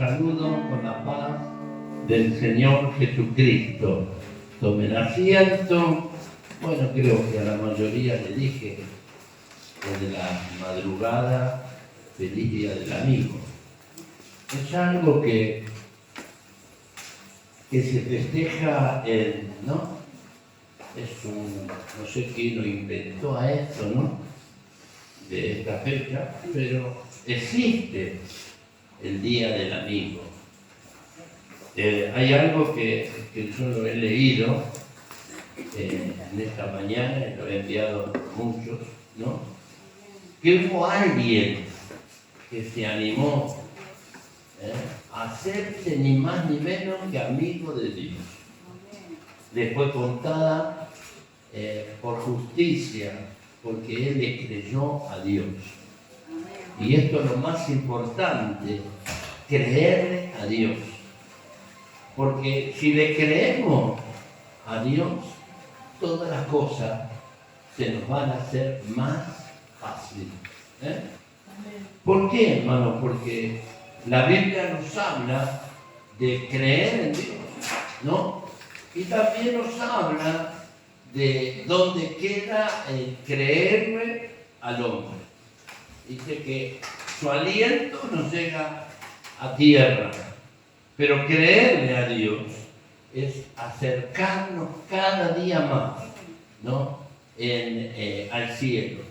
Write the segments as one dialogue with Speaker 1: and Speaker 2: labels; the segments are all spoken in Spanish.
Speaker 1: saludo con la paz del Señor Jesucristo. Tomen asiento. Bueno, creo que a la mayoría le dije de la madrugada, feliz día del amigo. Es algo que se festeja ¿no? No sé quién lo inventó a esto, ¿no? De esta fecha, pero existe el Día del Amigo. Hay algo que yo lo he leído en esta mañana, y lo he enviado a muchos, ¿no? Que hubo alguien que se animó a hacerse ni más ni menos que amigo de Dios. Le fue contada por justicia, porque él le creyó a Dios. Y esto es lo más importante, creerle a Dios. Porque si le creemos a Dios, todas las cosas se nos van a hacer más fáciles. ¿Por qué, hermano? Porque la Biblia nos habla de creer en Dios, ¿no? Y también nos habla de dónde queda el creerle al hombre. Dice que su aliento nos llega a tierra, pero creerle a Dios es acercarnos cada día más, ¿no? Al cielo.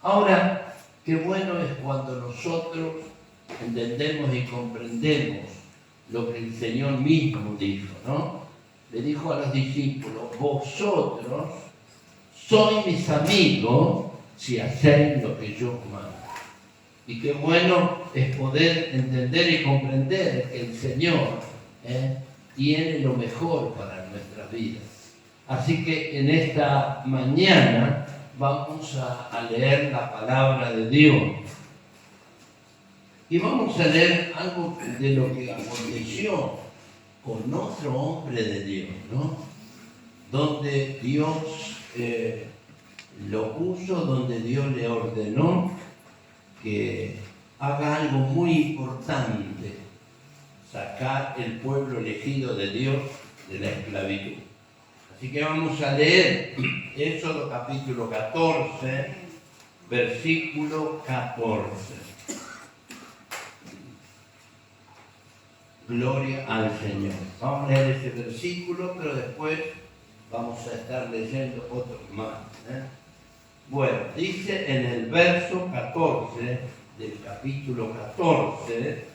Speaker 1: Ahora, qué bueno es cuando nosotros entendemos y comprendemos lo que el Señor mismo dijo, ¿no? Le dijo a los discípulos: vosotros sois mis amigos si hacéis lo que yo mando. Y qué bueno es poder entender y comprender que el Señor tiene lo mejor para nuestras vidas. Así que en esta mañana vamos a leer la palabra de Dios. Y vamos a leer algo de lo que aconteció con otro hombre de Dios, ¿no? Donde Dios lo puso, donde Dios le ordenó que haga algo muy importante: sacar el pueblo elegido de Dios de la esclavitud. Así que vamos a leer Éxodo capítulo 14, versículo 14. Gloria al Señor. Vamos a leer ese versículo, pero después vamos a estar leyendo otros más. Bueno, dice en el verso 14 del capítulo 14: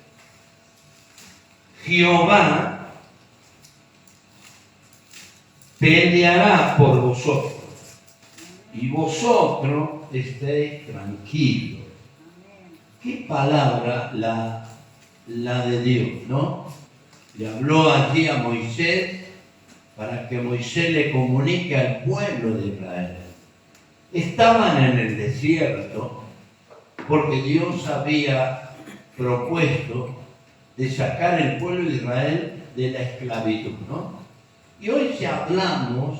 Speaker 1: Jehová peleará por vosotros, y vosotros estéis tranquilos. Qué palabra la de Dios, ¿no? Le habló allí a Moisés para que Moisés le comunique al pueblo de Israel. Estaban en el desierto porque Dios había propuesto de sacar el pueblo de Israel de la esclavitud, ¿no? Y hoy si hablamos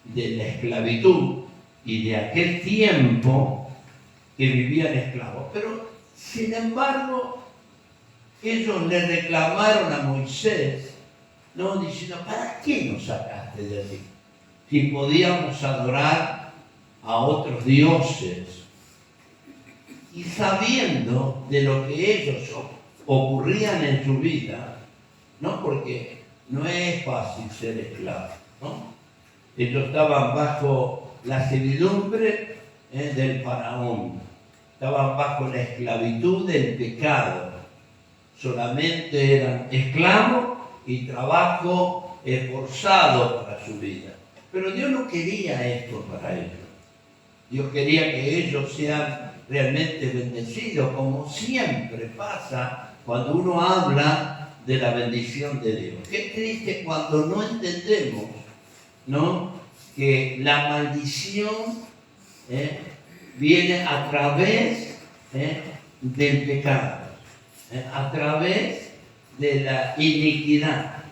Speaker 1: de la esclavitud y de aquel tiempo que vivían esclavos, pero sin embargo ellos le reclamaron a Moisés, ¿no? Diciendo: ¿para qué nos sacaste de allí? Si podíamos adorar a otros dioses. Y sabiendo de lo que ellos ocurrían en su vida, ¿no? Porque no es fácil ser esclavo, ¿no? Ellos estaban bajo la servidumbre del faraón, estaban bajo la esclavitud del pecado, solamente eran esclavos y trabajo forzado para su vida. Pero Dios no quería esto para ellos. Dios quería que ellos sean realmente bendecidos, como siempre pasa cuando uno habla de la bendición de Dios. Qué triste cuando no entendemos, ¿no?, que la maldición viene a través del pecado, a través de la iniquidad.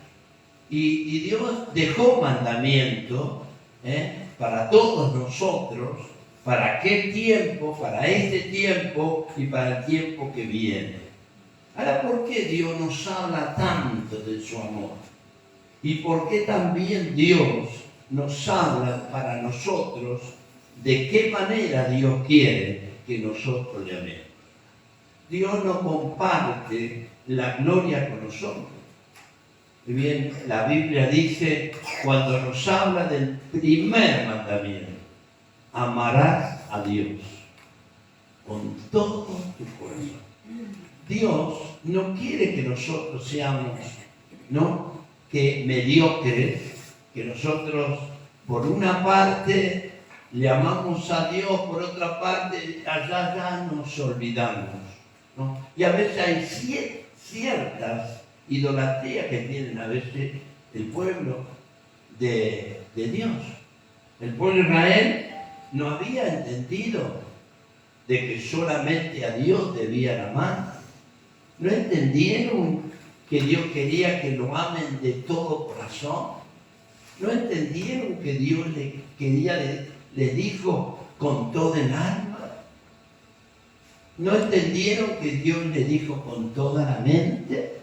Speaker 1: Y Dios dejó mandamiento para todos nosotros, para aquel tiempo, para este tiempo y para el tiempo que viene. Ahora, ¿por qué Dios nos habla tanto de su amor? ¿Y por qué también Dios nos habla para nosotros de qué manera Dios quiere que nosotros le amemos? Dios no comparte la gloria con nosotros. Y bien, la Biblia dice, cuando nos habla del primer mandamiento, amarás a Dios con todo tu corazón. Dios no quiere que nosotros seamos, ¿no?, que mediocres, que nosotros por una parte le amamos a Dios, por otra parte allá ya nos olvidamos, ¿no? Y a veces hay ciertas idolatrías que tienen a veces el pueblo de Dios. El pueblo de Israel no había entendido de que solamente a Dios debían amar. No entendieron que Dios quería que lo amen de todo corazón. No entendieron que Dios les dijo con todo el alma. No entendieron que Dios le dijo con toda la mente.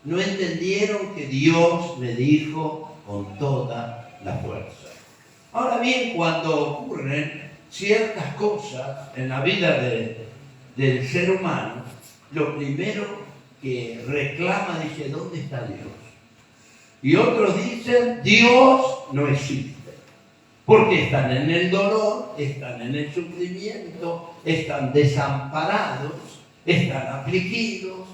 Speaker 1: No entendieron que Dios le dijo con toda la fuerza. Ahora bien, cuando ocurren ciertas cosas en la vida del ser humano, lo primero que reclama, dice, ¿dónde está Dios? Y otros dicen, Dios no existe. Porque están en el dolor, están en el sufrimiento, están desamparados, están afligidos,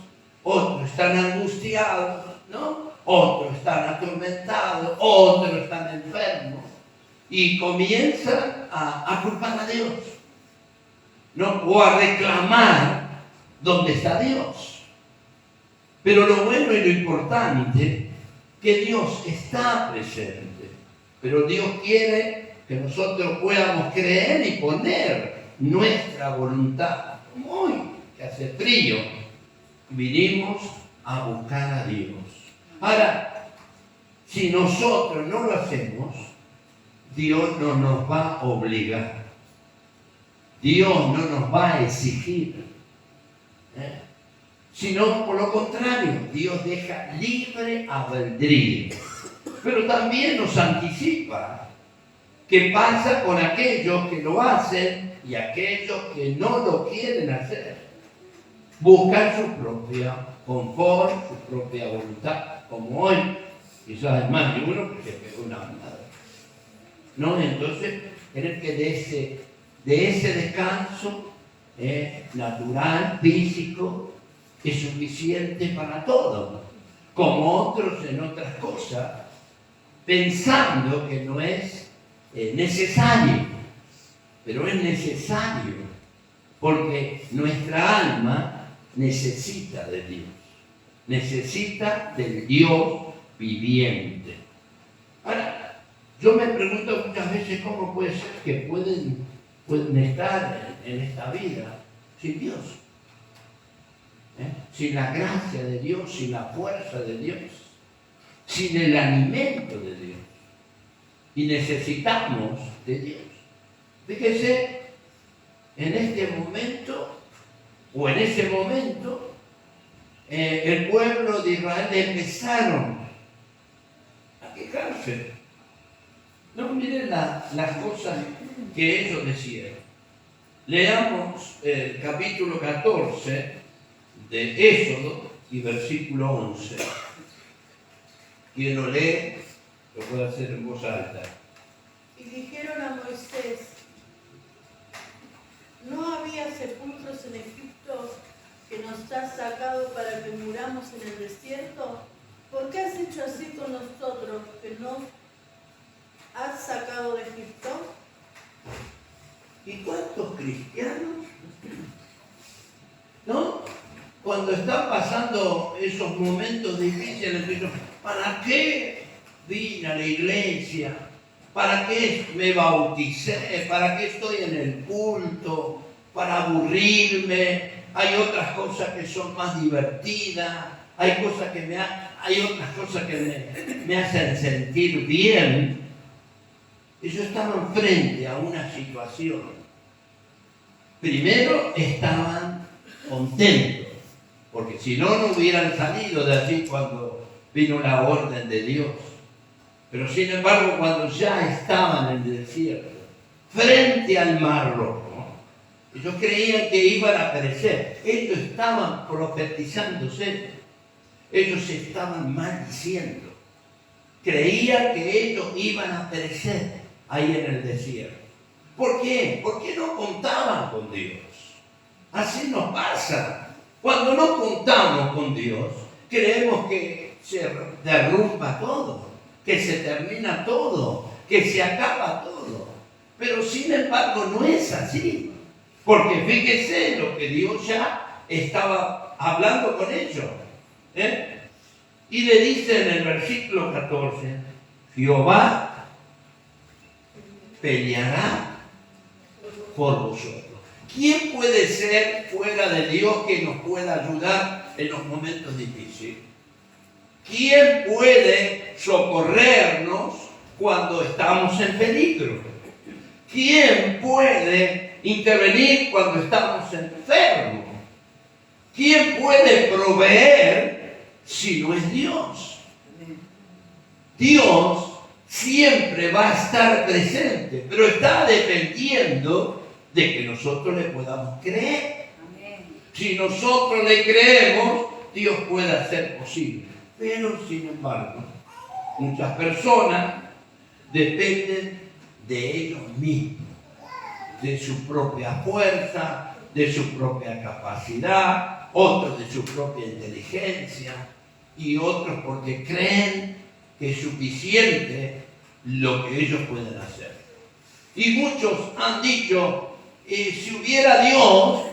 Speaker 1: otros están angustiados, ¿no? Otros están atormentados, otros están enfermos. Y comienzan a culpar a Dios, ¿no? O a reclamar dónde está Dios. Pero lo bueno y lo importante, que Dios está presente. Pero Dios quiere que nosotros podamos creer y poner nuestra voluntad. Como hoy, que hace frío, vinimos a buscar a Dios. Ahora, si nosotros no lo hacemos, Dios no nos va a obligar. Dios no nos va a exigir. Sino, por lo contrario, Dios deja libre albedrío. Pero también nos anticipa qué pasa con aquellos que lo hacen y aquellos que no lo quieren hacer. Buscan su propia confort, su propia voluntad, como hoy. Quizás hay más de uno que se pegó una madre. ¿No? Entonces, tener que de ese descanso natural, físico, es suficiente para todo. Como otros en otras cosas, pensando que no es necesario, pero es necesario, porque nuestra alma necesita de Dios, necesita del Dios viviente. Ahora, yo me pregunto muchas veces cómo puede ser que pueden estar en esta vida sin Dios, sin la gracia de Dios, sin la fuerza de Dios, sin el alimento de Dios. Y necesitamos de Dios. Fíjese, en este momento, o en ese momento, el pueblo de Israel empezaron a quejarse. No miren las cosas que ellos decían. Leamos el capítulo 14 de Éxodo y versículo 11. Quien lo lee, lo puede hacer en voz alta.
Speaker 2: Y dijeron a Moisés, ¿no había sepulcros en Egipto que nos has sacado para que muramos en el desierto? ¿Por qué has hecho así con nosotros, que nos has sacado de Egipto?
Speaker 1: ¿Y cuántos cristianos? ¿No? Cuando están pasando esos momentos difíciles, dicen, ¿para qué vine a la iglesia? ¿Para qué me bauticé? ¿Para qué estoy en el culto? ¿Para aburrirme? Hay otras cosas que son más divertidas, hay otras cosas que me hacen sentir bien. Ellos estaban frente a una situación. Primero estaban contentos, porque si no, no hubieran salido de allí cuando vino la orden de Dios. Pero sin embargo, cuando ya estaban en el desierto, frente al Mar Rojo, ellos creían que iban a perecer. Ellos estaban profetizándose, ellos estaban maldiciendo. Creían que ellos iban a perecer ahí en el desierto. ¿Por qué? Porque no contaban con Dios. Así nos pasa. Cuando no contamos con Dios, creemos que se derrumba todo, que se termina todo, que se acaba todo. Pero sin embargo no es así. Porque fíjese lo que Dios ya estaba hablando con ellos. Y le dice en el versículo 14, Jehová peleará por vosotros. ¿Quién puede ser fuera de Dios que nos pueda ayudar en los momentos difíciles? ¿Quién puede socorrernos cuando estamos en peligro? ¿Quién puede intervenir cuando estamos enfermos? ¿Quién puede proveer si no es Dios? Dios siempre va a estar presente, pero está dependiendo de que nosotros le podamos creer. Si nosotros le creemos, Dios puede hacer posible. Pero sin embargo, muchas personas dependen de ellos mismos, de su propia fuerza, de su propia capacidad, otros de su propia inteligencia y otros porque creen que es suficiente lo que ellos pueden hacer. Y muchos han dicho, si hubiera Dios,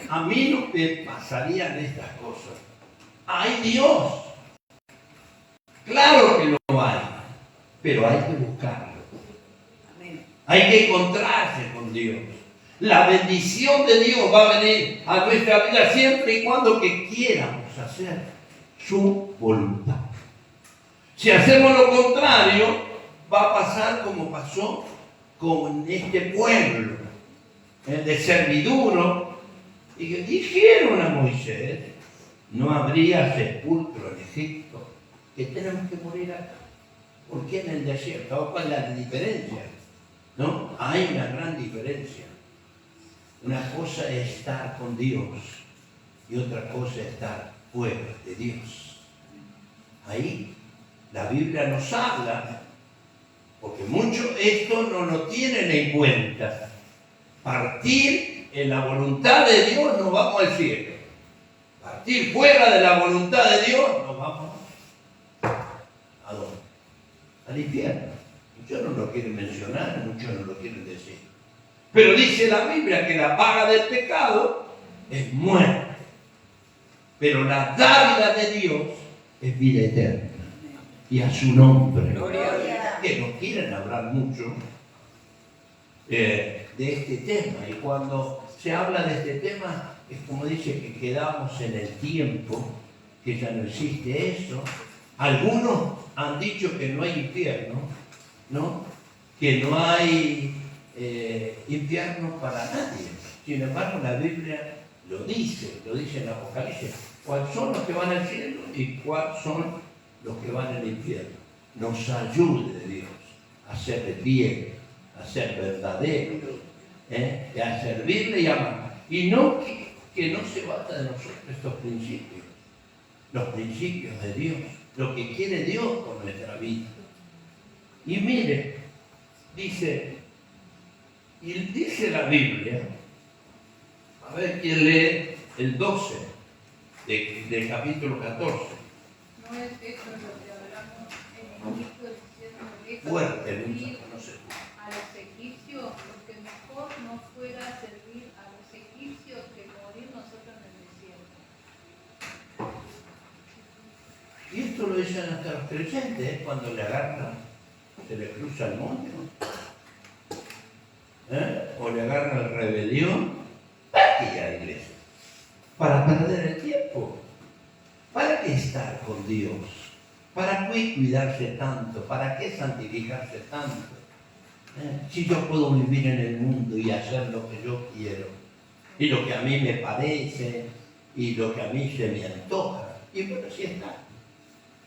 Speaker 1: a mí no me pasarían estas cosas. Hay Dios. Claro que lo hay, pero hay que buscarlo. Hay que encontrarse con Dios. La bendición de Dios va a venir a nuestra vida siempre y cuando que quieramos hacer su voluntad. Si hacemos lo contrario, va a pasar como pasó con este pueblo de servidumbre, y que dijeron a Moisés, no habría sepulcro en Egipto, que tenemos que morir acá. ¿Por qué en el desierto? ¿Cuál es la diferencia? ¿No? Hay una gran diferencia. Una cosa es estar con Dios y otra cosa es estar fuera de Dios. Ahí la Biblia nos habla, porque muchos esto no lo tienen en cuenta. Partir en la voluntad de Dios nos vamos al cielo. Partir fuera de la voluntad de Dios nos vamos ¿a dónde? Al infierno. Muchos no lo quieren mencionar, muchos no lo quieren decir. Pero dice la Biblia que la paga del pecado es muerte. Pero la dávila de Dios es vida eterna. Y a su nombre. Que no quieren hablar mucho de este tema. Y cuando se habla de este tema, es como dice que quedamos en el tiempo, que ya no existe eso. Algunos han dicho que no hay infierno, ¿no? Que no hay infierno para nadie. Sin embargo, la Biblia lo dice en Apocalipsis. ¿Cuáles son los que van al cielo y cuáles son los que van al infierno? Nos ayude Dios a ser de bien, a ser verdaderos, a servirle y amar. Y no que no se bata de nosotros estos principios, los principios de Dios, lo que quiere Dios con nuestra vida. Y mire, dice la Biblia, a ver quién lee el 12 del capítulo 14.
Speaker 3: No es esto lo que hablamos en Egipto, diciendo
Speaker 1: Fuerte, no sé.
Speaker 3: a los egipcios, porque mejor no fuera servir a los egipcios que morir nosotros en el desierto.
Speaker 1: Y esto lo dicen hasta los creyentes, cuando le agarran, se le cruza el monte, o le agarran la rebelión. ¿Para qué ir a la iglesia? Para perder el tiempo. ¿Para qué estar con Dios? ¿Para qué cuidarse tanto? ¿Para qué santificarse tanto? Si yo puedo vivir en el mundo y hacer lo que yo quiero y lo que a mí me parece, y lo que a mí se me antoja. Y bueno, así está.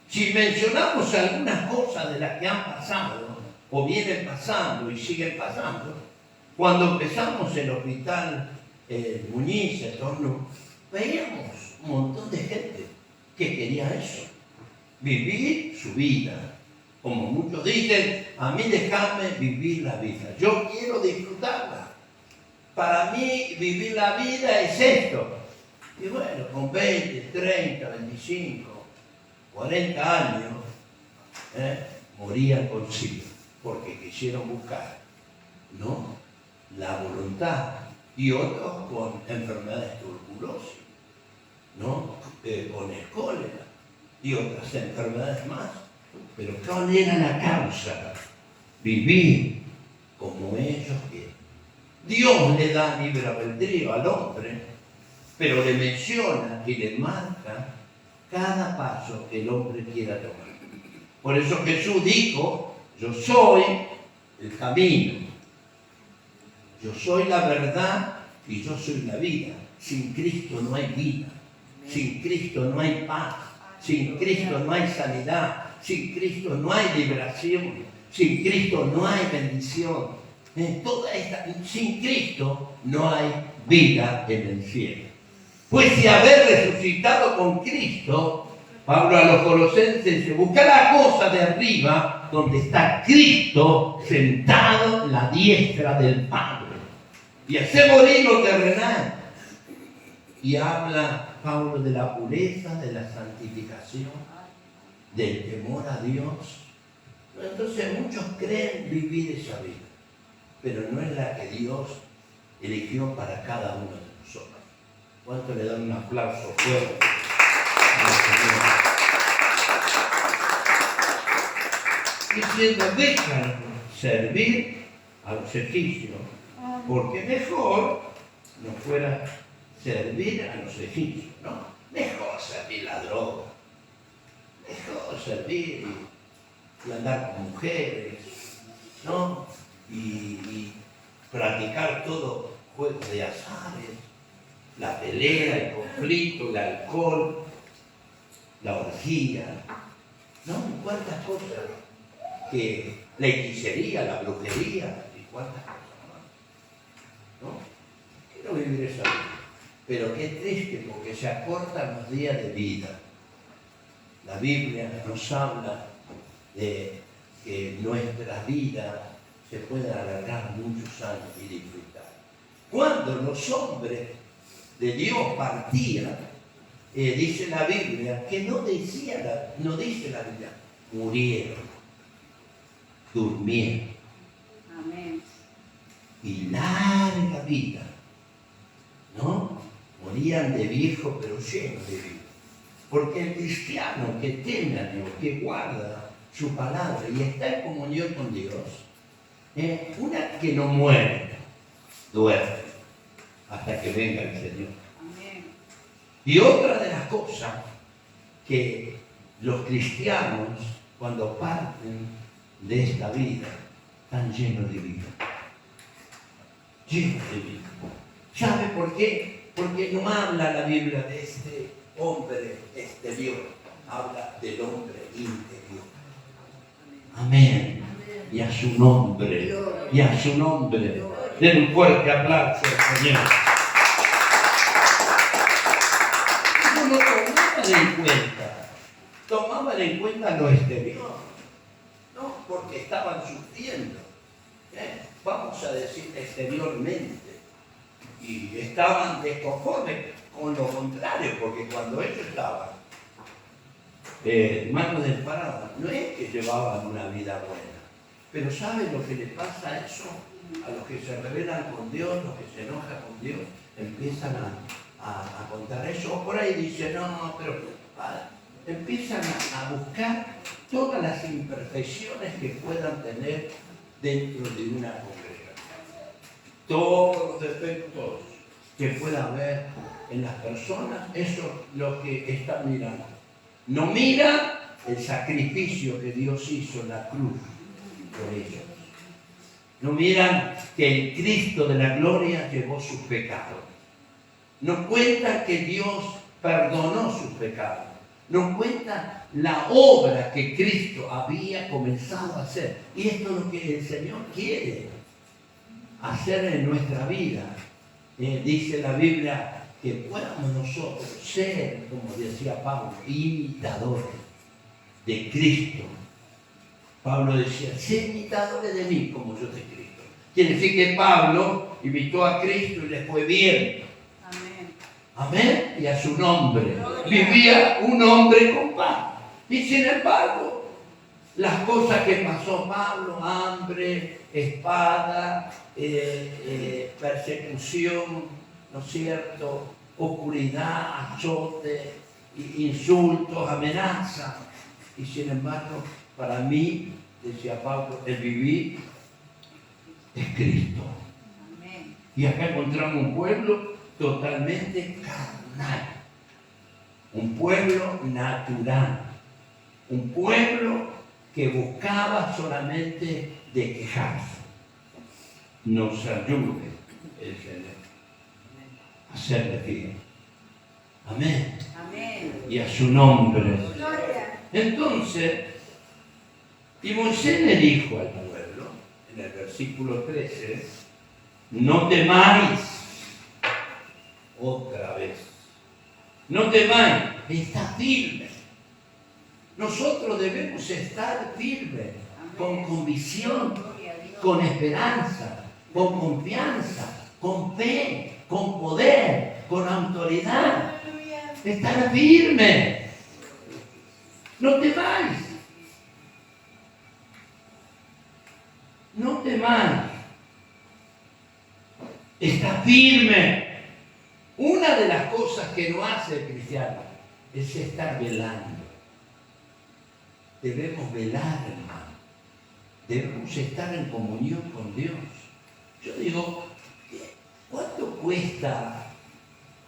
Speaker 1: Si mencionamos algunas cosas de las que han pasado, o vienen pasando y siguen pasando, cuando empezamos el hospital Muñiz, en torno, veíamos un montón de gente que quería eso, vivir su vida. Como muchos dicen, a mí déjame vivir la vida, yo quiero disfrutarla. Para mí vivir la vida es esto. Y bueno, con 20, 30, 25, 40 años, morían consigo, porque quisieron buscar, ¿no?, la voluntad. Y otros con enfermedades de tuberculosis, ¿no?, con el cólera y otras enfermedades más. Pero ¿cuál era la causa? Vivir como ellos quieren. Dios le da libre albedrío al hombre, pero le menciona y le marca cada paso que el hombre quiera tomar. Por eso Jesús dijo, yo soy el camino, yo soy la verdad y yo soy la vida. Sin Cristo no hay vida, sin Cristo no hay paz, sin Cristo no hay sanidad, sin Cristo no hay liberación, sin Cristo no hay bendición. Sin Cristo no hay vida en el cielo. Pues si haber resucitado con Cristo, Pablo a los Colosenses dice, busca la cosa de arriba donde está Cristo sentado a la diestra del Padre. Y hace morir lo terrenal. Y habla Pablo de la pureza, de la santificación, del temor a Dios. Entonces muchos creen vivir esa vida, pero no es la que Dios eligió para cada uno de nosotros. ¿Cuánto le dan un aplauso fuerte al Señor? Diciendo, dejan servir a los egipcios, porque mejor no fuera servir a los egipcios, ¿no? Mejor servir la droga, mejor servir y andar con mujeres, ¿no? Y practicar todo juegos de azares, la pelea, el conflicto, el alcohol, la orgía, ¿no? Cuántas cosas, que la hechicería, la brujería, y cuántas cosas más, ¿no? Quiero vivir esa vida, pero qué triste porque se acortan los días de vida. La Biblia nos habla de que nuestra vida se puede alargar muchos años y disfrutar. Cuando los hombres de Dios partían, dice la Biblia, que no dice la Biblia, murieron, durmieron.
Speaker 3: Amén.
Speaker 1: Y larga vida, ¿no? Morían de viejo, pero llenos de vida. Porque el cristiano que teme a Dios, que guarda su palabra y está en comunión con Dios, una que no muere, duerme hasta que venga el Señor.
Speaker 3: Amén.
Speaker 1: Y otra de las cosas que los cristianos, cuando parten de esta vida, están llenos de vida. Llenos de vida. ¿Sabe por qué? Porque no habla la Biblia de este hombre exterior, habla del hombre interior. Amén. Y a su nombre, y a su nombre. Den un fuerte aplauso al Señor. No tomaban en cuenta lo exterior, ¿no? Porque estaban sufriendo, vamos a decir exteriormente, y estaban desconformes con lo contrario, porque cuando ellos estaban manos desesperadas, no es que llevaban una vida buena, pero ¿saben lo que les pasa a eso? A los que se rebelan con Dios, los que se enojan con Dios, empiezan a contar eso, o por ahí dicen, no, pero empiezan a buscar todas las imperfecciones que puedan tener dentro de una congregación, todos los defectos que pueda haber en las personas, eso es lo que están mirando. No miran el sacrificio que Dios hizo en la cruz por ellos. No miran que el Cristo de la gloria llevó sus pecados. nos cuenta que Dios perdonó sus pecados, nos cuenta la obra que Cristo había comenzado a hacer. Y esto es lo que el Señor quiere hacer en nuestra vida. Dice la Biblia que podamos nosotros ser, como decía Pablo, imitadores de Cristo. Pablo decía, sé imitadores de mí como yo de Cristo. Quiere decir que Pablo imitó a Cristo y le fue bien. Amén. Y a su nombre. Vivía un hombre con paz. Y sin embargo, las cosas que pasó Pablo, hambre, espada, persecución, ¿no es cierto? Oscuridad, azote, insultos, amenazas. Y sin embargo, para mí, decía Pablo, el vivir es Cristo. Amén. Y acá encontramos un pueblo totalmente carnal, un pueblo natural, un pueblo que buscaba solamente de quejarse. Nos ayude el Señor a serle fiel. Amén. Amén. Y a su nombre. Entonces, y Moisés le dijo al pueblo, en el versículo 13, no temáis. Otra vez. No temáis, está firme. Nosotros debemos estar firmes, con convicción, con esperanza, con confianza, con fe, con poder, con autoridad. Estar firme. No temáis. No temáis. Está firme. Una de las cosas que no hace el cristiano es estar velando. Debemos velar, hermano. Debemos estar en comunión con Dios. Yo digo, ¿cuánto cuesta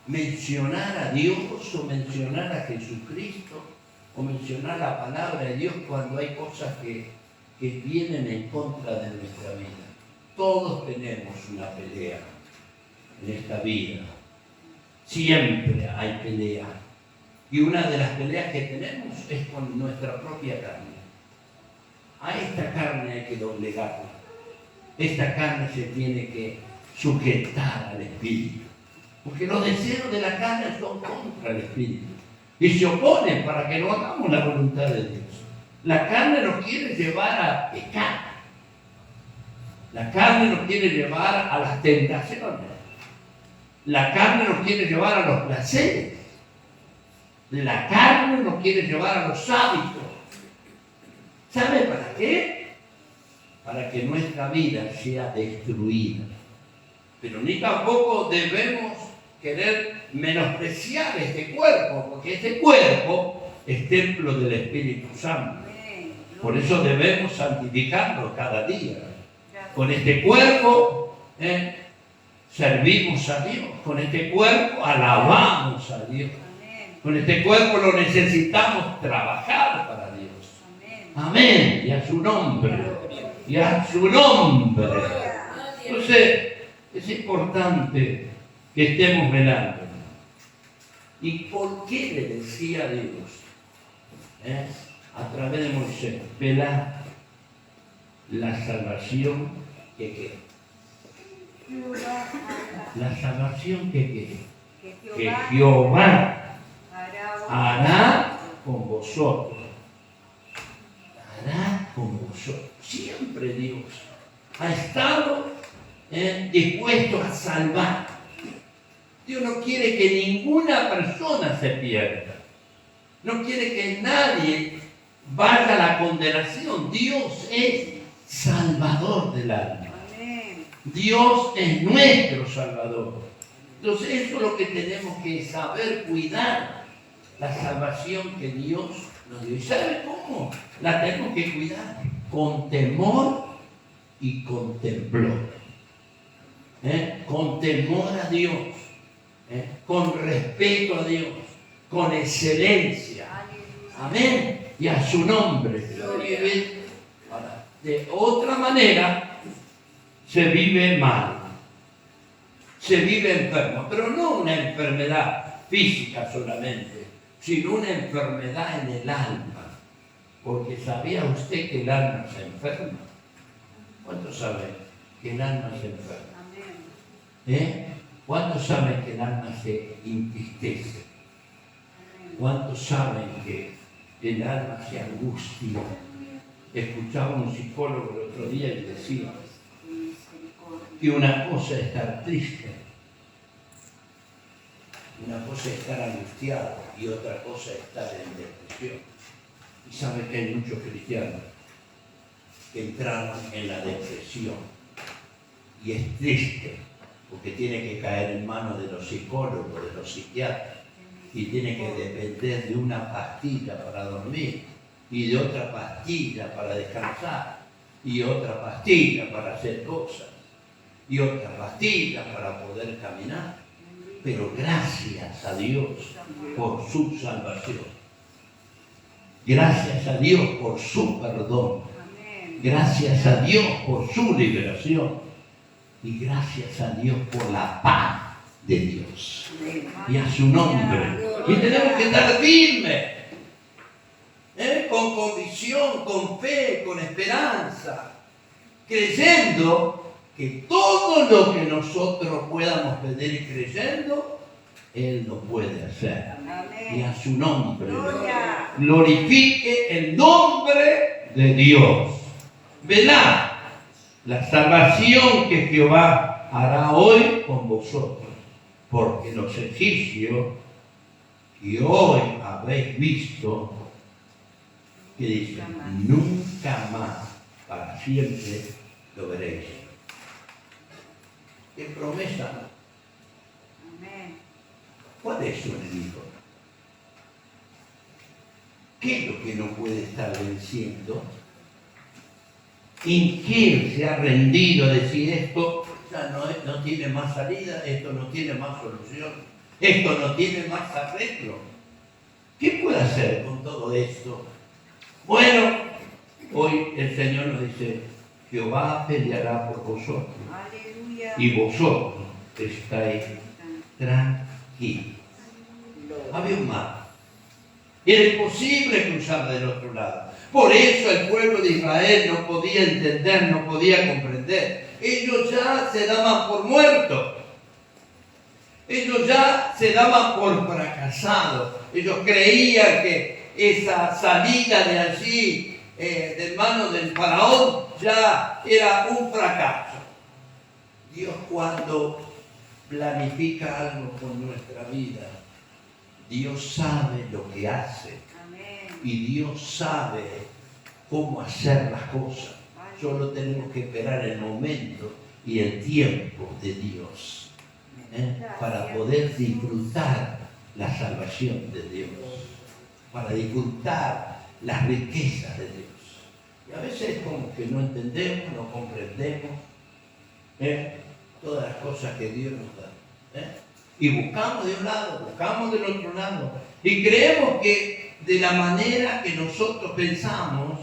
Speaker 1: mencionar a Dios o mencionar a Jesucristo o mencionar la palabra de Dios cuando hay cosas que vienen en contra de nuestra vida? Todos tenemos una pelea en esta vida. Siempre hay pelea. Y una de las peleas que tenemos es con nuestra propia carne. A esta carne hay que doblegarla. Esta carne se tiene que sujetar al Espíritu. Porque los deseos de la carne son contra el Espíritu. Y se oponen para que no hagamos la voluntad de Dios. La carne nos quiere llevar a pecar. La carne nos quiere llevar a las tentaciones. La carne nos quiere llevar a los placeres. La carne nos quiere llevar a los hábitos. ¿Sabe para qué? Para que nuestra vida sea destruida. Pero ni tampoco debemos querer menospreciar este cuerpo, porque este cuerpo es templo del Espíritu Santo. Por eso debemos santificarlo cada día. Con este cuerpo servimos a Dios. Con este cuerpo alabamos a Dios. Con este cuerpo lo necesitamos trabajar para Dios. Amén. Y a su nombre. Y a su nombre. Entonces, es importante que estemos velando. ¿Y por qué le decía a Dios? A través de Moisés, velar la salvación que la salvación que Jehová hará con vosotros. Hará con vosotros. Siempre Dios ha estado dispuesto a salvar. Dios no quiere que ninguna persona se pierda. No quiere que nadie vaya a la condenación. Dios es salvador del alma. Dios es nuestro salvador. Entonces eso es lo que tenemos que saber cuidar. La salvación que Dios nos dio. ¿Y sabe cómo? La tenemos que cuidar con temor y con temblor. Con temor a Dios. Con respeto a Dios. Con excelencia. Amén. Y a su nombre. De otra manera se vive mal. se vive enfermo, pero no una enfermedad física solamente, sino una enfermedad en el alma. Porque ¿sabía usted que el alma se enferma? ¿Cuántos saben que el alma se enferma? ¿Cuántos saben que el alma se entristece? ¿Cuántos saben que el alma se angustia? Escuchaba un psicólogo el otro día y decía que una cosa es estar triste, una cosa es estar angustiado y otra cosa es estar en depresión. Y sabe que hay muchos cristianos que entraron en la depresión y es triste porque tiene que caer en manos de los psicólogos, de los psiquiatras, y tiene que depender de una pastilla para dormir y de otra pastilla para descansar y otra pastilla para hacer cosas y otra pastilla para poder caminar. Pero gracias a Dios por su salvación. Gracias a Dios por su perdón. Gracias a Dios por su liberación. Y gracias a Dios por la paz de Dios. Y a su nombre. Y tenemos que estar firmes. Con convicción, con fe, con esperanza. Creyendo que todo lo que nosotros podamos pedir y creyendo, Él lo puede hacer. Y a su nombre. Glorifique el nombre de Dios. Velad la salvación que Jehová hará hoy con vosotros, porque los egipcios que hoy habéis visto, que dicen, nunca más, para siempre lo veréis. ¿Qué promesa? ¿Cuál es su enemigo? ¿Qué es lo que no puede estar venciendo? ¿En qué se ha rendido a decir esto ya no tiene más salida, esto no tiene más solución, esto no tiene más arreglo? ¿Qué puede hacer con todo esto? Bueno, hoy el Señor nos dice, Jehová peleará por vosotros. Aleluya. Y vosotros estáis tranquilos. Había un mar. Era imposible cruzar del otro lado. Por eso el pueblo de Israel no podía entender, no podía comprender. Ellos ya se daban por muertos. Ellos ya se daban por fracasados. Ellos creían que esa salida de allí, de manos del faraón, ya era un fracaso. Dios, cuando planifica algo con nuestra vida, Dios sabe lo que hace. Y Dios sabe cómo hacer las cosas. Solo tenemos que esperar el momento y el tiempo de Dios para poder disfrutar la salvación de Dios, para disfrutar las riquezas de Dios. Y a veces como que no entendemos, no comprendemos todas las cosas que Dios nos da. Y buscamos de un lado, buscamos del otro lado. Y creemos que de la manera que nosotros pensamos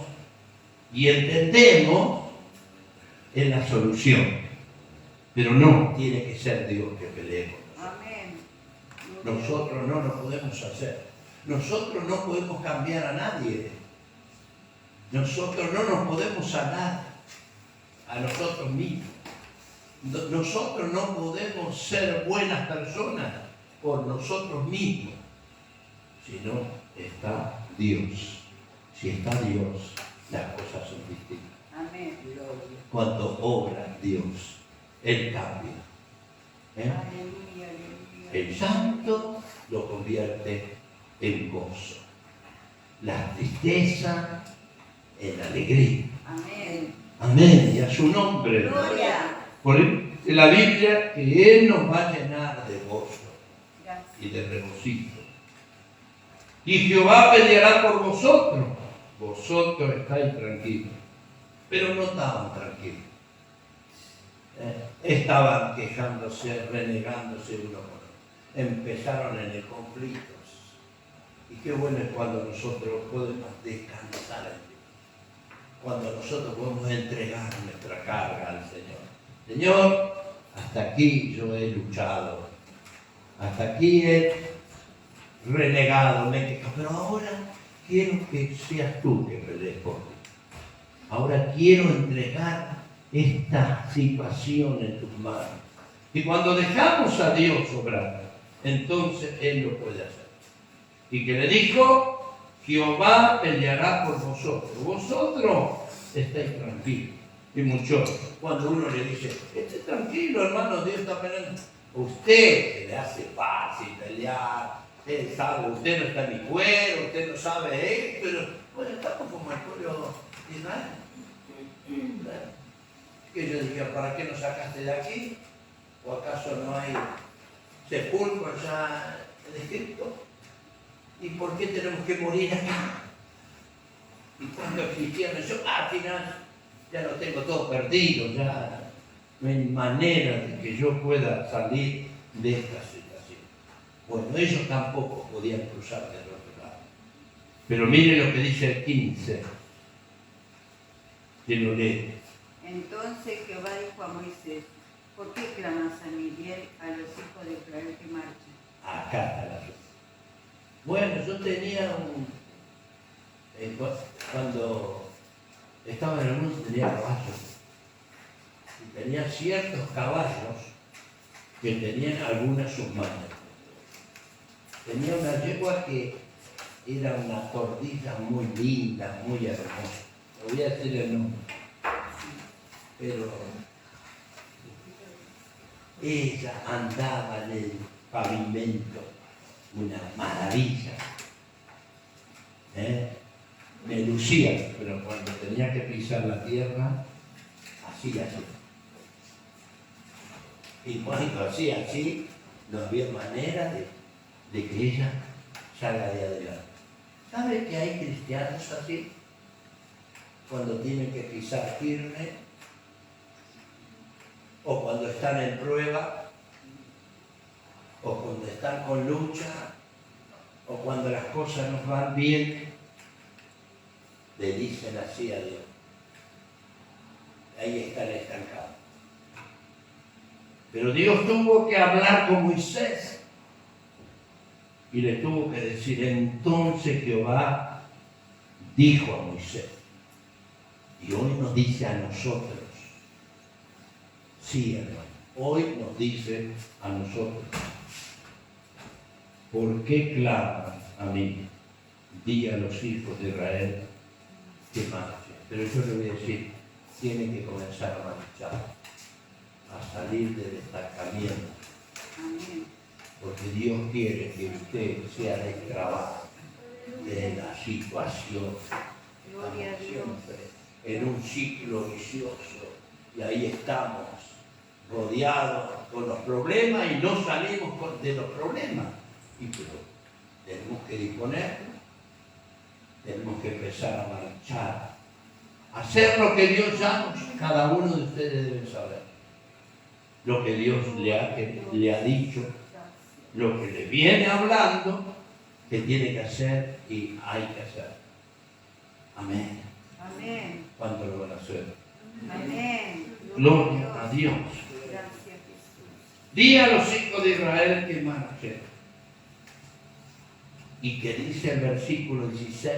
Speaker 1: y entendemos es la solución. Pero no tiene que ser Dios que pelee con nosotros. Nosotros no lo podemos hacer. Nosotros no podemos cambiar a nadie. Nosotros no nos podemos sanar a nosotros mismos. Nosotros no podemos ser buenas personas por nosotros mismos, sino está Dios. Si está Dios, las cosas son distintas. Amén. Cuando obra Dios, Él cambia. El santo lo convierte en gozo. La tristeza en alegría. Amén. Amén. Y a su nombre. Gloria. Por la Biblia, que Él nos va a llenar de gozo y de regocijo. Y Jehová peleará por vosotros. Vosotros estáis tranquilos. Pero no estaban tranquilos. Estaban quejándose, renegándose uno por otro. Empezaron en el conflicto. Y qué bueno es cuando nosotros podemos descansar en Dios. Cuando nosotros podemos entregar nuestra carga al Señor. Señor, hasta aquí yo he luchado, hasta aquí he renegado, me he quejado, pero ahora quiero que seas tú que pelees por mí. Ahora quiero entregar esta situación en tus manos. Y cuando dejamos a Dios obrar, entonces Él lo puede hacer. Y que le dijo, Jehová peleará por vosotros. Vosotros estáis tranquilos. Y muchos, cuando uno le dice, esté tranquilo, hermano, Dios está peleando. Usted que le hace fácil pelear, él sabe, usted no está ni cuero, usted no sabe esto, pero bueno, estamos como el pueblo de Israel. Que yo diga, ¿para qué nos sacaste de aquí? ¿O acaso no hay sepulcro allá en Egipto? ¿Y por qué tenemos que morir acá? Y cuando cristianos, yo al final ya lo tengo todo perdido, ya no hay manera de que yo pueda salir de esta situación. Bueno, ellos tampoco podían cruzar del otro lado. Pero mire lo que dice el 15, que lo lee.
Speaker 4: Entonces Jehová dijo a Moisés, ¿por qué clamas a Miguel a los hijos de Israel que marchen?
Speaker 1: Acá está la respuesta. Bueno, yo tenía cuando estaba en el mundo tenía caballos. Y tenía ciertos caballos que tenían algunas submanas. Tenía una yegua que era una tordilla muy linda, muy hermosa. Le voy a decir el nombre. Pero ella andaba en el pavimento, una maravilla. Me lucía, pero cuando tenía que pisar la tierra, hacía así. Y cuando hacía así, no había manera de que ella salga de adelante. ¿Sabe que hay cristianos así? Cuando tienen que pisar firme, o cuando están en prueba, o cuando están con lucha, o cuando las cosas nos van bien, le dicen así a Dios. Ahí están estancados. Pero Dios tuvo que hablar con Moisés y le tuvo que decir, entonces Jehová dijo a Moisés, y hoy nos dice a nosotros, sí, hermano, hoy nos dice a nosotros, ¿por qué claman a mí? Di a los hijos de Israel que marchen. Pero yo le voy a decir, tienen que comenzar a marchar, a salir del estancamiento.
Speaker 4: Amén.
Speaker 1: Porque Dios quiere que usted sea destrabado de la situación.
Speaker 4: Gloria a
Speaker 1: Estamos
Speaker 4: Dios.
Speaker 1: siempre en un ciclo vicioso y ahí estamos rodeados con los problemas y no salimos de los problemas. Y pero tenemos que disponernos, tenemos que empezar a marchar, hacer lo que Dios llama. Cada uno de ustedes debe saber lo que Dios le ha dicho, lo que le viene hablando, que tiene que hacer y hay que hacer. Amén.
Speaker 4: Amén.
Speaker 1: ¿Cuánto lo van a hacer?
Speaker 4: Amén.
Speaker 1: Gloria a Dios.
Speaker 4: Gracias, Jesús.
Speaker 1: Di a los hijos de Israel que marchen. Y que dice el versículo 16.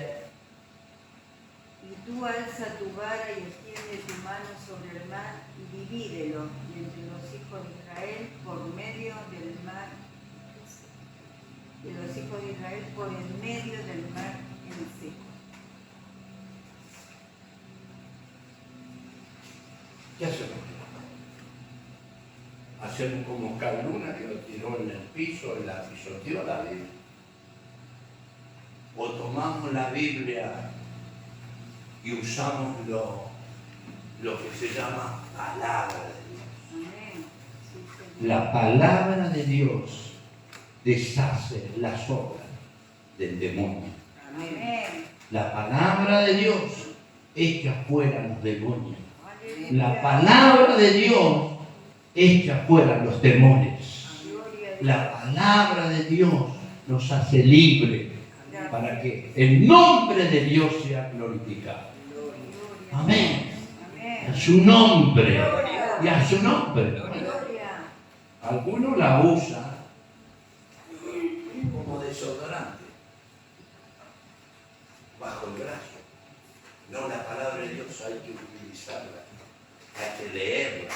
Speaker 4: Y tú alza tu vara y extiende tu mano sobre el mar y divídelo entre los hijos de Israel por medio del mar, de los hijos de Israel por el medio del mar en seco.
Speaker 1: ¿Qué hacemos? Hacemos como Caluna que lo tiró en el piso y la pisoteó la Biblia. O tomamos la Biblia y usamos lo que se llama palabra de Dios.
Speaker 4: Amén. Sí, Señor.
Speaker 1: La palabra de Dios deshace las obras del demonio.
Speaker 4: Amén.
Speaker 1: La palabra de Dios echa fuera los demonios.
Speaker 4: Aleluya.
Speaker 1: La palabra de Dios echa fuera los temores.
Speaker 4: Gloria a Dios.
Speaker 1: La palabra de Dios nos hace libres para que el nombre de Dios sea glorificado.
Speaker 4: Gloria.
Speaker 1: Amén.
Speaker 4: Amén.
Speaker 1: A su nombre. Y a su nombre.
Speaker 4: Gloria.
Speaker 1: Algunos la usan como desodorante bajo el brazo. No, la palabra de Dios hay que utilizarla, hay que leerla,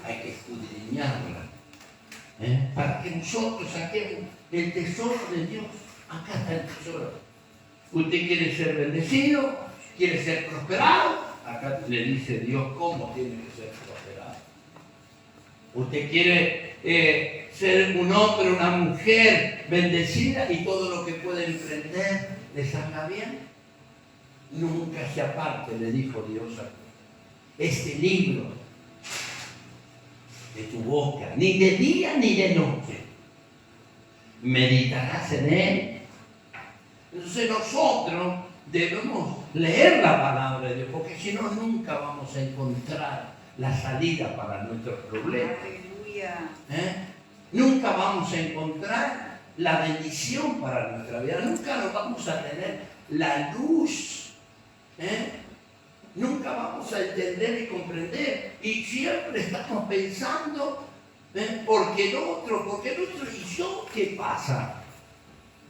Speaker 1: hay que escudriñarla, para que nosotros saquemos el tesoro de Dios. Acá está el tesoro. Usted quiere ser bendecido, quiere ser prosperado. Acá le dice Dios cómo tiene que ser prosperado. Usted quiere ser un hombre, una mujer bendecida y todo lo que puede emprender le salga bien. Nunca se aparte, le dijo Dios a este libro de tu boca, ni de día ni de noche. Meditarás en él. Entonces nosotros debemos leer la palabra de Dios, porque si no, nunca vamos a encontrar la salida para nuestros problemas.
Speaker 4: Aleluya.
Speaker 1: Nunca vamos a encontrar la bendición para nuestra vida. Nunca nos vamos a tener la luz. Nunca vamos a entender y comprender. Y siempre estamos pensando, porque el otro, ¿y yo qué pasa?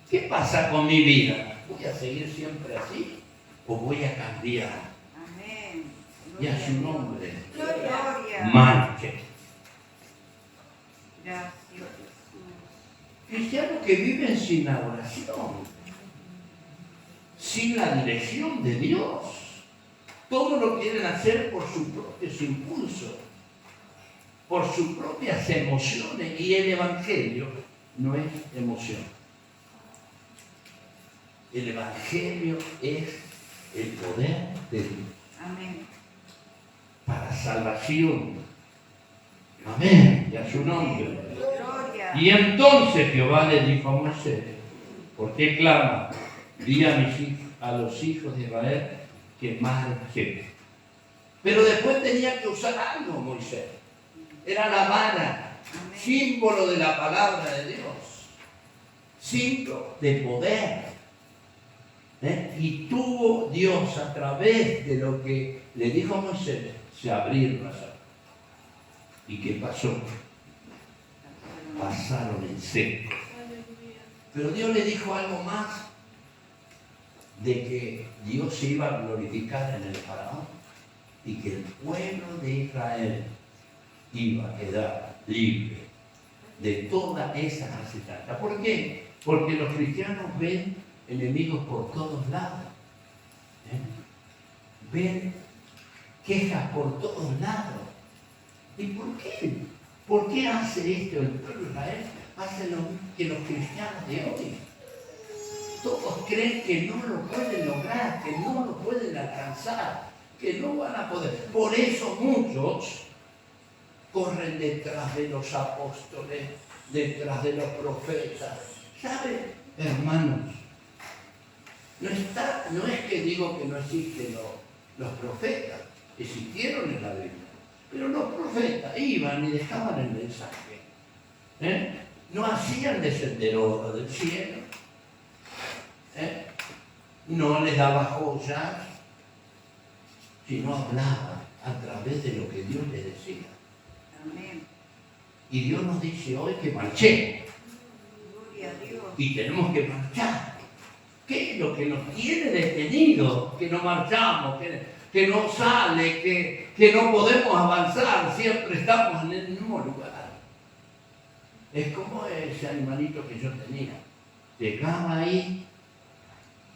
Speaker 1: ¿Qué pasa con mi vida? ¿Voy a seguir siempre así o voy a cambiar?
Speaker 4: Amén.
Speaker 1: Y a su nombre,
Speaker 4: Gloria.
Speaker 1: marche.
Speaker 4: Gracias, Jesús.
Speaker 1: Cristianos que viven sin la oración, sin la dirección de Dios. Todo lo quieren hacer por sus propios impulsos, por sus propias emociones. Y el Evangelio no es emoción. El Evangelio es el poder de Dios.
Speaker 4: Amén.
Speaker 1: Para salvación. Amén. Y a su nombre.
Speaker 4: Gloria.
Speaker 1: Y entonces Jehová le dijo a Moisés: ¿por qué clama? Di a los hijos de Israel que marchen. Pero después tenía que usar algo Moisés. Era la vara, símbolo de la palabra de Dios, símbolo de poder. Y tuvo Dios, a través de lo que le dijo a Moisés, se abrieron las aguas. ¿Y qué pasó? Pasaron en seco. Pero Dios le dijo algo más, de que Dios se iba a glorificar en el faraón y que el pueblo de Israel iba a quedar libre de toda esa necesidad. ¿Por qué? Porque los cristianos ven enemigos por todos lados. Ven quejas por todos lados. ¿Y por qué? ¿Por qué hace esto el pueblo de Israel? Hace lo que los cristianos de hoy. Todos creen que no lo pueden lograr, que no lo pueden alcanzar, que no van a poder. Por eso muchos corren detrás de los apóstoles, detrás de los profetas. ¿Saben, hermanos? No es que digo que no existen los profetas, existieron en la Biblia, pero los profetas iban y dejaban el mensaje. No hacían descender oro del cielo, no les daba joyas, sino hablaba a través de lo que Dios les decía.
Speaker 4: Amén.
Speaker 1: Y Dios nos dice hoy que marchemos.
Speaker 4: Gloria a Dios.
Speaker 1: Y tenemos que marchar. ¿Qué es lo que nos tiene detenido? Que no marchamos, que no sale, que no podemos avanzar, siempre estamos en el mismo lugar. Es como ese animalito que yo tenía. Llegaba ahí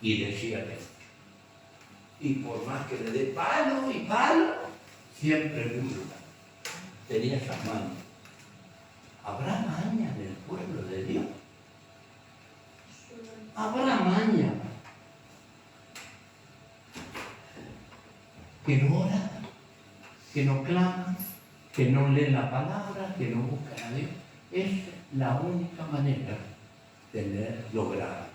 Speaker 1: y decía que no. Y por más que le dé palo y palo, siempre en un lugar. Tenía esas manos. ¿Habrá maña en el pueblo de Dios? Habrá maña que no oran, que no claman, que no leen la palabra, que no buscan a Dios. Es la única manera de lograr.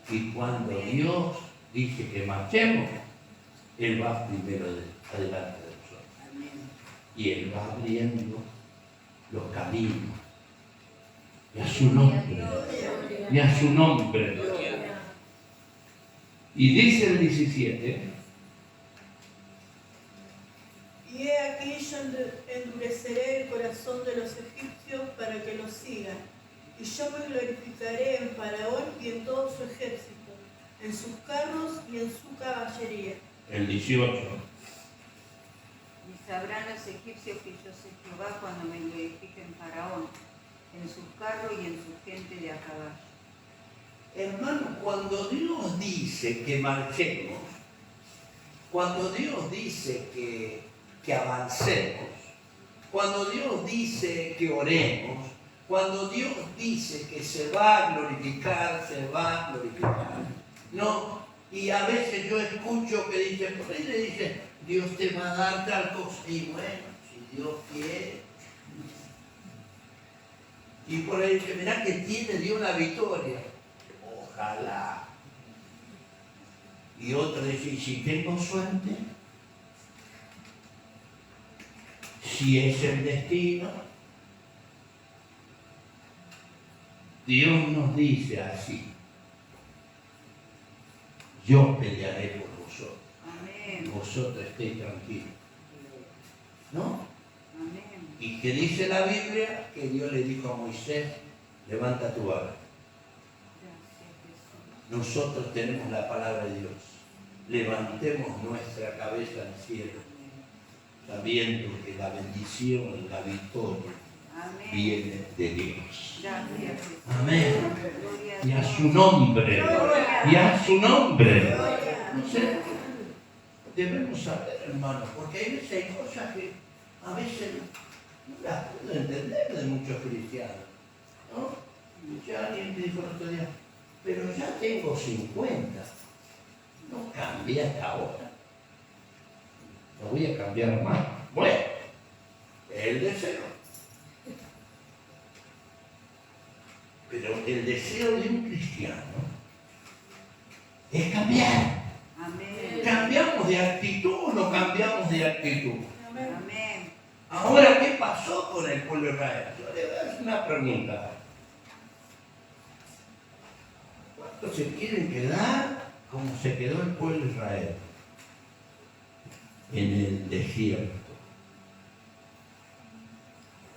Speaker 1: Y cuando Dios dice que marchemos, Él va primero adelante de nosotros. Y Él va abriendo los caminos. Y a su nombre. Y a su nombre. Y dice el 17.
Speaker 2: Y he aquí yo endureceré el corazón de los egipcios sigan. Y yo me glorificaré en Faraón y en todo su ejército, en sus carros y en su caballería.
Speaker 1: El 18.
Speaker 4: Y sabrán los egipcios que yo soy Jehová cuando me glorifique en Faraón, en sus carros y en su gente de a caballo.
Speaker 1: Hermano, cuando Dios dice que marchemos, cuando Dios dice que avancemos, cuando Dios dice que oremos, cuando Dios dice que se va a glorificar, se va a glorificar. No, y a veces yo escucho que dicen, por ahí le dicen, Dios te va a dar tal cosa. Y bueno, si Dios quiere. Y por ahí dice, mirá que tiene Dios la victoria. Ojalá. Y otro dice, ¿y si tengo suerte? Si es el destino. Dios nos dice así, yo pelearé por vosotros.
Speaker 4: Amén.
Speaker 1: Vosotros estéis tranquilos. ¿No?
Speaker 4: Amén.
Speaker 1: Y que dice la Biblia que Dios le dijo a Moisés, levanta tu vara.
Speaker 4: Gracias, Jesús.
Speaker 1: Nosotros tenemos la palabra de Dios. Levantemos nuestra cabeza al cielo, sabiendo que la bendición y la victoria
Speaker 4: Amén.
Speaker 1: viene de Dios.
Speaker 4: Gracias, Jesús.
Speaker 1: Amén.
Speaker 4: Gloria a
Speaker 1: Y a
Speaker 4: Dios.
Speaker 1: su nombre. Y a su nombre. No sé, debemos saber, hermano, porque hay veces hay cosas que a veces no las puedo entender de muchos cristianos. ¿No? Ya alguien me dijo el otro día, pero ya tengo 50. No cambié hasta ahora. No voy a cambiar más. Bueno, el deseo. Pero el deseo de un cristiano es cambiar.
Speaker 4: Amén.
Speaker 1: ¿Cambiamos de actitud o no cambiamos de actitud?
Speaker 2: Amén.
Speaker 4: Amén.
Speaker 1: Ahora, ¿qué pasó con el pueblo de Israel? Yo le voy a hacer una pregunta. ¿Cuántos se quieren quedar como se quedó el pueblo de Israel? En el desierto.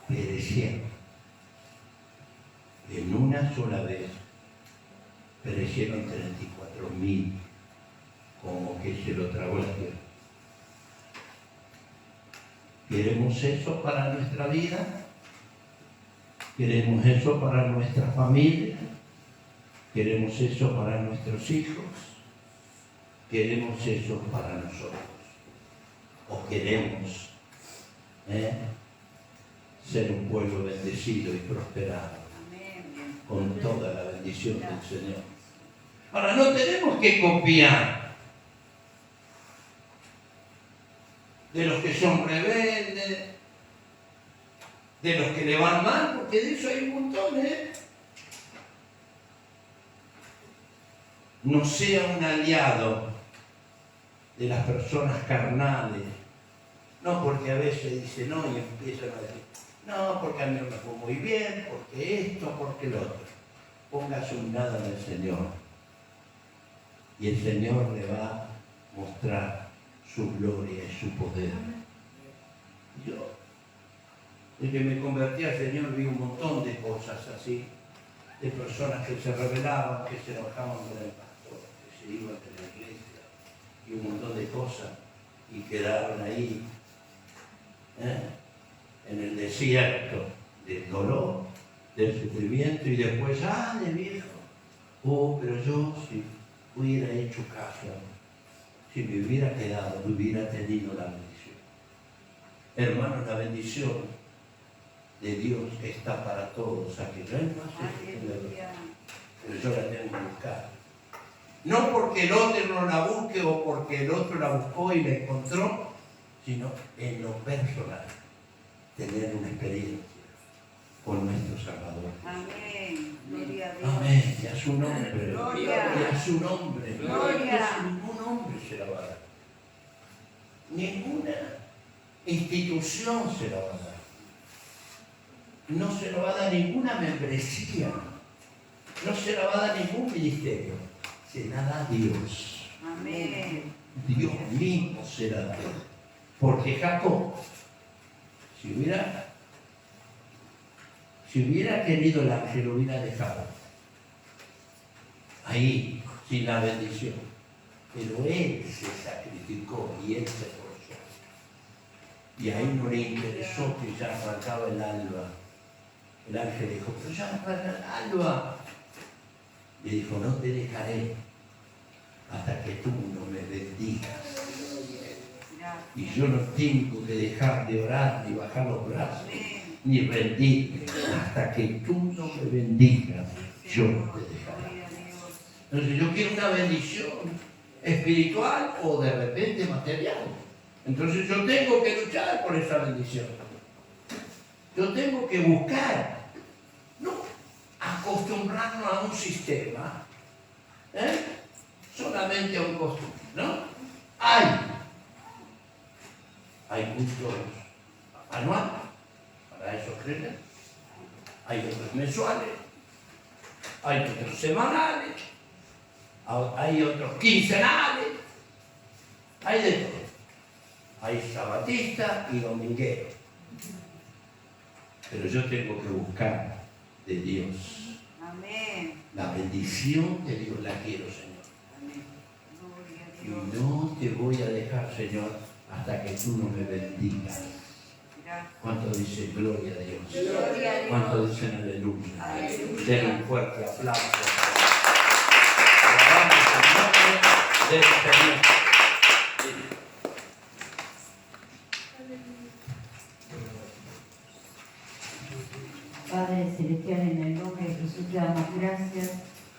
Speaker 1: Perecieron. En una sola vez perecieron 34.000, como que se lo tragó la tierra. ¿Queremos eso para nuestra vida? ¿Queremos eso para nuestra familia? ¿Queremos eso para nuestros hijos? ¿Queremos eso para nosotros? ¿O queremos ser un pueblo bendecido y prosperado
Speaker 4: Amén.
Speaker 1: con toda la bendición del Señor? Ahora, no tenemos que copiar de los que son rebeldes, de los que le van mal, porque de eso hay un montón, No sea un aliado de las personas carnales. No, porque a veces dice no y empiezan a decir, no, porque a mí no me fue muy bien, porque esto, porque lo otro. Ponga su mirada en el Señor. Y el Señor le va a mostrar su gloria y su poder. Yo, desde que me convertí al Señor, vi un montón de cosas así, de personas que se rebelaban, que se enojaban con el pastor, que se iban de la iglesia, y un montón de cosas, y quedaron ahí, en el desierto del dolor, del sufrimiento, y después, de viejo, pero yo si hubiera hecho caso, si me hubiera quedado, hubiera tenido la bendición. Hermanos, la bendición de Dios está para todos, aquí no hay más,
Speaker 4: Aleluya.
Speaker 1: pero yo la tengo que buscar. No porque el otro no la busque o porque el otro la buscó y la encontró, sino en lo personal, tener una experiencia con nuestro Salvador.
Speaker 4: Amén. Gloria a Dios.
Speaker 1: Amén. Y a su nombre.
Speaker 4: Gloria.
Speaker 1: Y a su nombre.
Speaker 4: Gloria.
Speaker 1: Ningún hombre se la va a dar. Ninguna institución se la va a dar. No se la va a dar ninguna membresía. No se la va a dar ningún ministerio. Se la da Dios.
Speaker 4: Amén.
Speaker 1: Dios mismo se la da. Porque Jacob, si hubiera Si hubiera querido el ángel, lo hubiera dejado ahí, sin la bendición. Pero él se sacrificó y él se esforzó. Y ahí no le interesó que ya arrancaba el alba. El ángel dijo, pero ya arranca el alba. Le dijo, no te dejaré hasta que tú no me bendigas. Y yo no tengo que dejar de orar, ni bajar los brazos, ni rendirme. Hasta que tú no me bendigas, yo no te dejaré. Entonces yo quiero una bendición espiritual o de repente material. Entonces yo tengo que luchar por esa bendición. Yo tengo que buscar, no acostumbrarnos a un sistema, solamente a un costumbre, ¿no? Hay cultos anuales para esos creyentes, hay otros mensuales, hay otros semanales, hay otros quincenales, hay de todo. Hay sabatista y dominguero. Pero yo tengo que buscar de Dios.
Speaker 4: Amén.
Speaker 1: La bendición de Dios la quiero, Señor.
Speaker 4: Amén. Gloria a
Speaker 1: Y
Speaker 4: Dios.
Speaker 1: no te voy a dejar, Señor, hasta que tú no me bendigas.
Speaker 4: Gracias.
Speaker 1: ¿Cuánto dice gloria a Dios?
Speaker 4: Gloria a Dios.
Speaker 1: ¿Cuánto dicen aleluya?
Speaker 4: Aleluya.
Speaker 1: Den un fuerte aplauso. Alabamos el nombre del Señor.
Speaker 4: Padre Celestial, en el nombre de Jesús te damos gracias,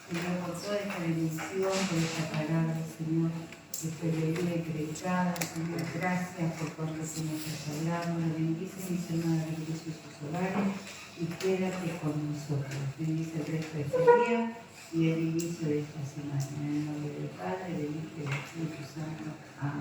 Speaker 4: Señor, por toda esta bendición, por esta palabra, Señor, que fue leída y predicada, Señor. Gracias por cuanto tú nos has hablado. Bendice, mis hermanos, bendice sus hogares y quédate con nosotros. Bendice el resto de este día y el inicio de esta semana. En el nombre del Padre, del Hijo y del Espíritu Santo. Amén.